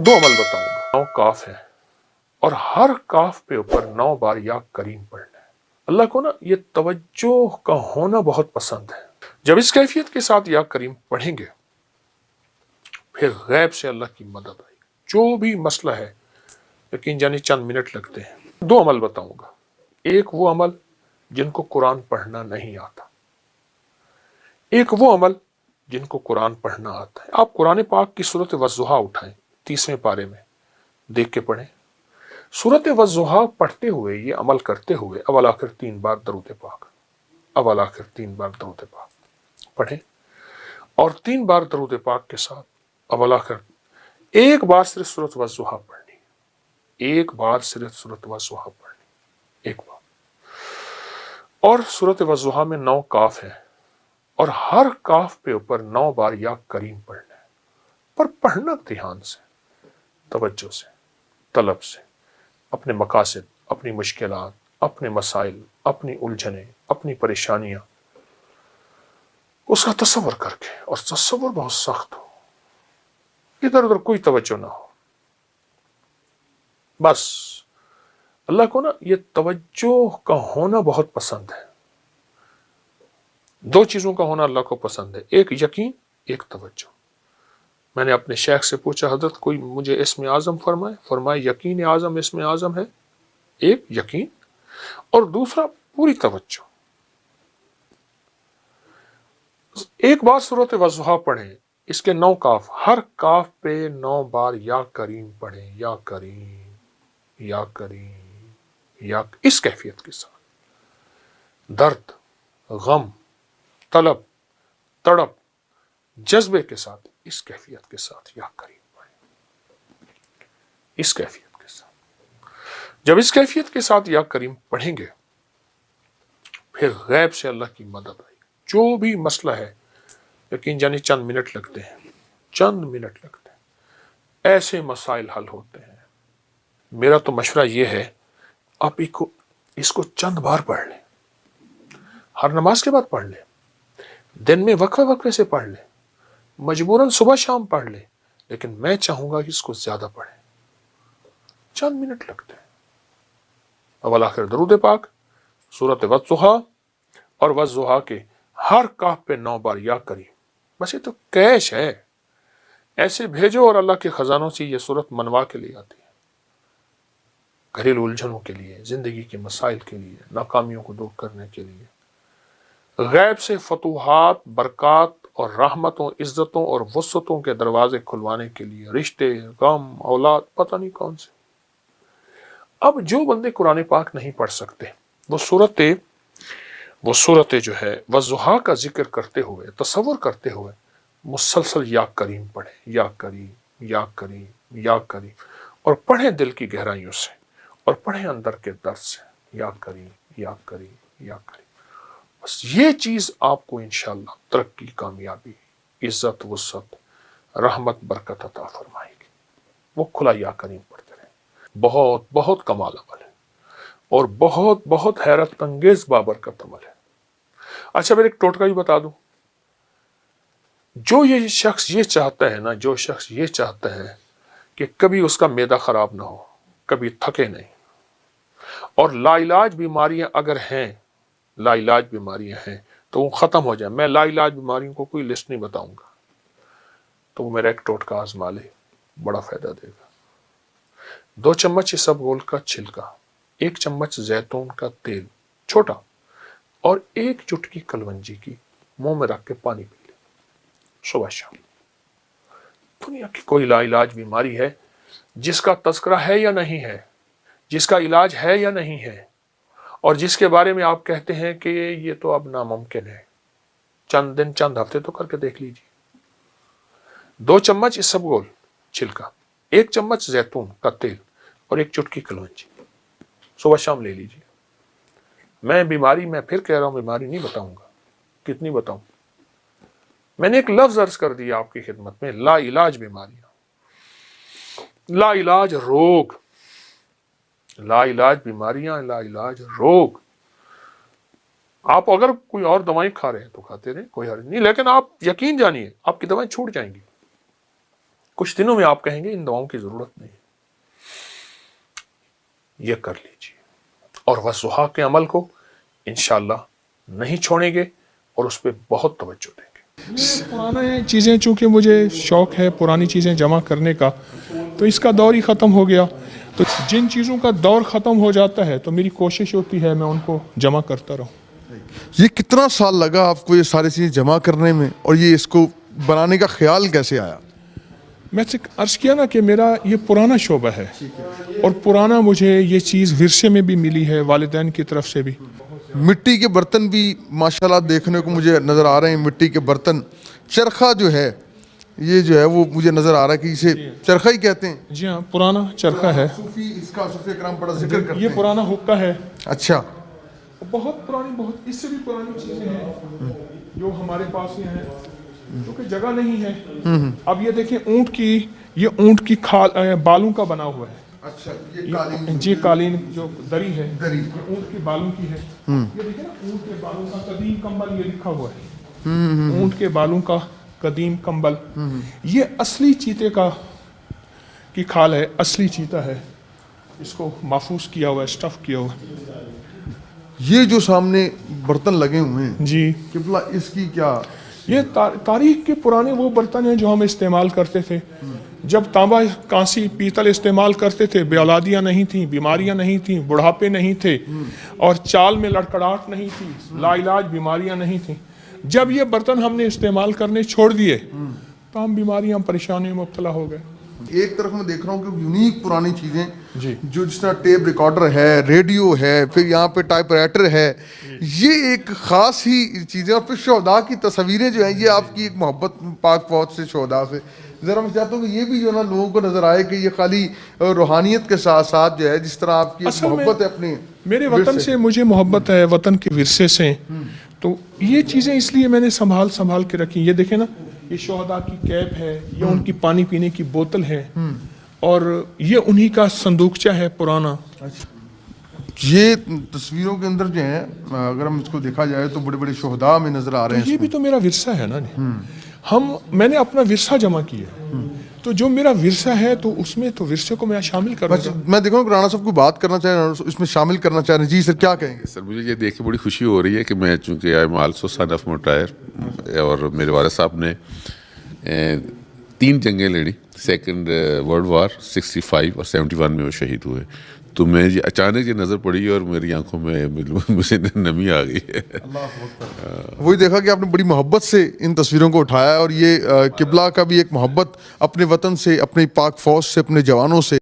दो अमल बताऊंगा। 9 काफ है और हर काफ पे ऊपर 9 बार या करीम पढ़ना है। अल्लाह को ना ये तवज्जो का होना बहुत पसंद है। जब इस कैफियत के साथ या करीम पढ़ेंगे फिर गैब से अल्लाह की मदद आएगी। जो भी मसला है, यकीन जानी चंद मिनट लगते हैं। दो अमल बताऊंगा। एक वो अमल जिनको कुरान पढ़ना नहीं आता, एक वो अमल जिनको कुरान पढ़ना आता है। आप कुरान पाक की सूरत वज़्ज़ुहा उठाएं, 30वें पारे में देख के पढ़ें। सूरत वज़्ज़ुहा पढ़ते हुए, ये अमल करते हुए अव्वल आखिर 3 बार दरूद पाक, अव्वल आखिर 3 बार दरूद पाक पढ़ें और 3 बार दरूद पाक के साथ अव्वल आखिर एक बार सिर्फ सूरत वज़्ज़ुहा पढ़नी, एक बार सिर्फ सूरत वज़्ज़ुहा पढ़नी, एक बार। और सूरत वज़्ज़ुहा में 9 काफ है और हर काफ पे ऊपर 9 बार या करीम पढ़ना है, पर पढ़ना ध्यान से, तवज्जो से, तलब से, अपने मकासद, अपनी मुश्किलात, अपने मसाइल, अपनी उलझने, अपनी परेशानियां, उसका तसव्वुर करके, और तसव्वुर बहुत सख्त हो, इधर उधर कोई तवज्जो ना हो। बस अल्लाह को ना ये तवज्जो का होना बहुत पसंद है। दो चीजों का होना अल्लाह को पसंद है, एक यकीन, एक तवज्जो। मैंने अपने शेख से पूछा, हजरत कोई मुझे इसमें आजम फरमाए। फरमाए यकीन आजम इसमें आजम है, एक यकीन और दूसरा पूरी तवज्जो। एक बार सूरत वज़्ज़ुहा पढ़ें, इसके 9 काफ, हर काफ पे 9 बार या करीम पढ़ें, या करीम, या करीम, या इस कैफियत के साथ, दर्द, गम, तलब, तड़प, जज्बे के साथ, इस कैफियत के साथ या करीम पढ़ें, इस कैफियत के साथ। जब इस कैफियत के साथ या करीम पढ़ेंगे फिर गैब से अल्लाह की मदद आएगी। जो भी मसला है, यकीन जानी चंद मिनट लगते हैं, चंद मिनट लगते हैं, ऐसे मसाइल हल होते हैं। मेरा तो मशवरा ये है, आप इसको चंद बार पढ़ लें, हर नमाज के बाद पढ़ लें, दिन में वक्फे वक्फे से पढ़ लें, मजबूरन सुबह शाम पढ़ लें, लेकिन मैं चाहूंगा कि इसको ज्यादा पढ़ें। चंद मिनट लगते हैं। अव्वल आखिर दरूद पाक, सूरत वज़्ज़ुहा और वज़्ज़ुहा के हर काफ पे 9 बार या करीम। बस ये तो कैश है, ऐसे भेजो और अल्लाह के खजानों से ये सूरत मनवा के लिए आती है। घरेलू उलझनों के लिए, जिंदगी के मसाइल के लिए, नाकामियों को दूर करने के लिए, गैब से फतूहात, बरक़ात और रहमतों, इज्जतों और वुसअतों के दरवाजे खुलवाने के लिए, रिश्ते, गम, औलाद, पता नहीं कौन से। अब जो बंदे कुरान पाक नहीं पढ़ सकते, वो सूरतें जो है वज़्ज़ुहा का जिक्र करते हुए, तसव्वुर करते हुए मुसलसल या करीम पढ़े, या करीम, या करीम, या करीम, और पढ़े दिल की गहराइयों से, और पढ़े अंदर के दर्द से, या करीम, या करीम, या करीम। बस ये चीज आपको इंशाअल्लाह तरक्की, कामयाबी, इज्जत, वुसअत, रहमत, बरकत अता फरमाएगी। वो खुला या करीम पढ़ते रहे। बहुत बहुत कमाल अमल है और बहुत बहुत हैरत अंगेज बाबरकत अमल है। अच्छा, मैं एक टोटका भी बता दूं। जो शख्स ये चाहता है कि कभी उसका मैदा खराब ना हो, कभी थके नहीं, और लाइलाज बीमारियां अगर हैं, लाइलाज बीमारियां हैं तो वो खत्म हो जाए। मैं लाइलाज बीमारियों को कोई लिस्ट नहीं बताऊंगा, तो वो मेरा एक टोटका आजमा ले, बड़ा फायदा देगा। 2 चम्मच इसबगोल का छिलका, 1 चम्मच जैतून का तेल छोटा, और 1 चुटकी कलवंजी की मुंह में रख के पानी पी ले सुबह शाम। दुनिया की कोई लाइलाज बीमारी है जिसका तस्करा है या नहीं है, जिसका इलाज है या नहीं है, और जिसके बारे में आप कहते हैं कि ये तो अब नामुमकिन है, चंद दिन, चंद हफ्ते तो करके देख लीजिए। 2 चम्मच इसबगोल छिलका, 1 चम्मच जैतून का तेल और 1 चुटकी कलवंजी, सुबह शाम ले लीजिए। मैं फिर कह रहा हूं, बीमारी नहीं बताऊंगा, कितनी बताऊं। मैंने एक लफ्ज अर्ज कर दिया आपकी खिदमत में, ला इलाज बीमारियां, ला इलाज रोग, ला इलाज बीमारियां, ला इलाज रोग। आप अगर कोई और दवाएं खा रहे हैं तो खाते रहे, कोई हर्ज नहीं, लेकिन आप यकीन जानिए आपकी दवाएं छूट जाएंगी। کچھ دنوں میں آپ کہیں گے ان دعاؤں کی ضرورت نہیں، یہ کر لیجیے، اور والضحیٰ کے عمل کو انشاءاللہ نہیں چھوڑیں گے اور اس پہ بہت توجہ دیں گے۔ پرانی چیزیں چونکہ مجھے شوق ہے پرانی چیزیں جمع کرنے کا، تو اس کا دور ہی ختم ہو گیا، تو جن چیزوں کا دور ختم ہو جاتا ہے تو میری کوشش ہوتی ہے میں ان کو جمع کرتا رہوں۔ یہ کتنا سال لگا آپ کو یہ ساری چیزیں جمع کرنے میں، اور یہ اس کو بنانے کا خیال کیسے آیا؟ میں سے عرض کیا نا کہ میرا یہ پرانا شعبہ ہے، اور پرانا مجھے یہ چیز ورثے میں بھی ملی ہے، والدین کی طرف سے بھی۔ مٹی کے برتن بھی ماشاءاللہ دیکھنے کو مجھے نظر آ رہے ہیں، مٹی کے برتن، چرخہ جو ہے یہ جو ہے وہ مجھے نظر آ رہا ہے کہ اسے چرخہ ہی کہتے ہیں۔ جی ہاں، پرانا چرخہ ہے، صوفی اس کا صوفی کرام بڑا ذکر کرتے یہ ہیں۔ پرانا حقہ ہے، اچھا، بہت پرانی، بہت اس سے بھی پرانی چیزیں ہیں جو ہمارے پاس ہی ہیں، کیونکہ جگہ نہیں ہے۔ اب یہ دیکھیں اونٹ کی، یہ اونٹ کی بالوں کا بنا ہوا ہے۔ اچھا، یہ قالین، جی قالین جو دری ہے، دری، یہ اونٹ کے بالوں کی ہے۔ یہ دیکھیں نا اونٹ کے بالوں کا قدیم کمبل، یہ لکھا ہوا ہے اونٹ کے بالوں کا قدیم کمبل۔ یہ اصلی چیتے کی کھال ہے، اصلی چیتا ہے، اس کو محفوظ کیا ہوا ہے، اسٹف کیا ہوا ہے۔ یہ جو سامنے برتن لگے ہوئے ہیں جی، قبلہ، اس کی کیا؟ یہ تاریخ کے پرانے وہ برتن ہیں جو ہم استعمال کرتے تھے جب تانبا، کانسی، پیتل استعمال کرتے تھے، بے اولادیاں نہیں تھیں، بیماریاں نہیں تھیں، بڑھاپے نہیں تھے، اور چال میں لڑکڑاہٹ نہیں تھی، لا علاج بیماریاں نہیں تھیں۔ جب یہ برتن ہم نے استعمال کرنے چھوڑ دیے تو ہم بیماریاں، پریشانیوں میں مبتلا ہو گئے۔ ایک طرف میں دیکھ رہا ہوں کہ یونیک پرانی چیزیں جی، جو جس طرح ٹیپ ریکارڈر ہے، ریڈیو ہے، پھر یہاں پہ ٹائپ رائٹر ہے، یہ ایک خاص ہی چیزیں، اور پھر شہداء کی تصویریں جو ہیں، یہ آپ کی ایک محبت پاک فوج سے، شہداء سے۔ ذرا میں چاہتا ہوں کہ یہ بھی جو ہے نا لوگوں کو نظر آئے کہ یہ خالی روحانیت کے ساتھ ساتھ جو ہے جس طرح آپ کی ایک محبت ہے اپنے میرے وطن سے، مجھے محبت ہے وطن کے ورثے سے، تو یہ چیزیں اس لیے میں نے سنبھال کے رکھی۔ یہ دیکھیں نا، یہ شہداء کی کیپ ہے، یہ ان کی پانی پینے کی بوتل ہے، اور یہ انہی کا صندوقچہ ہے پرانا۔ یہ تصویروں کے اندر جو ہیں اگر ہم اس کو دیکھا جائے تو بڑے بڑے شہداء میں نظر آ رہے ہیں۔ یہ بھی تو میرا ورثہ ہے نا، میں نے اپنا ورثہ جمع کیا، تو جو میرا ورثہ ہے تو اس میں تو ورثے کو میں شامل کروں گا۔ میں دیکھوں کہ رانا صاحب کو بات کرنا چاہ رہے ہیں، اس میں شامل کرنا چاہ رہے ہیں۔ جی سر، کیا کہیں گے؟ سر مجھے یہ دیکھ کے بڑی خوشی ہو رہی ہے کہ میں، چونکہ I am also son of موٹائر، اور میرے والد صاحب نے 3 جنگیں لڑی، سیکنڈ ورلڈ وار 65 اور 71 میں وہ شہید ہوئے، تو میں یہ اچانک یہ نظر پڑی اور میری آنکھوں میں مجھے نمی آ گئی ہے۔ وہی دیکھا کہ آپ نے بڑی محبت سے ان تصویروں کو اٹھایا، اور یہ قبلہ کا بھی ایک محبت اپنے وطن سے، اپنی پاک فوج سے، اپنے جوانوں سے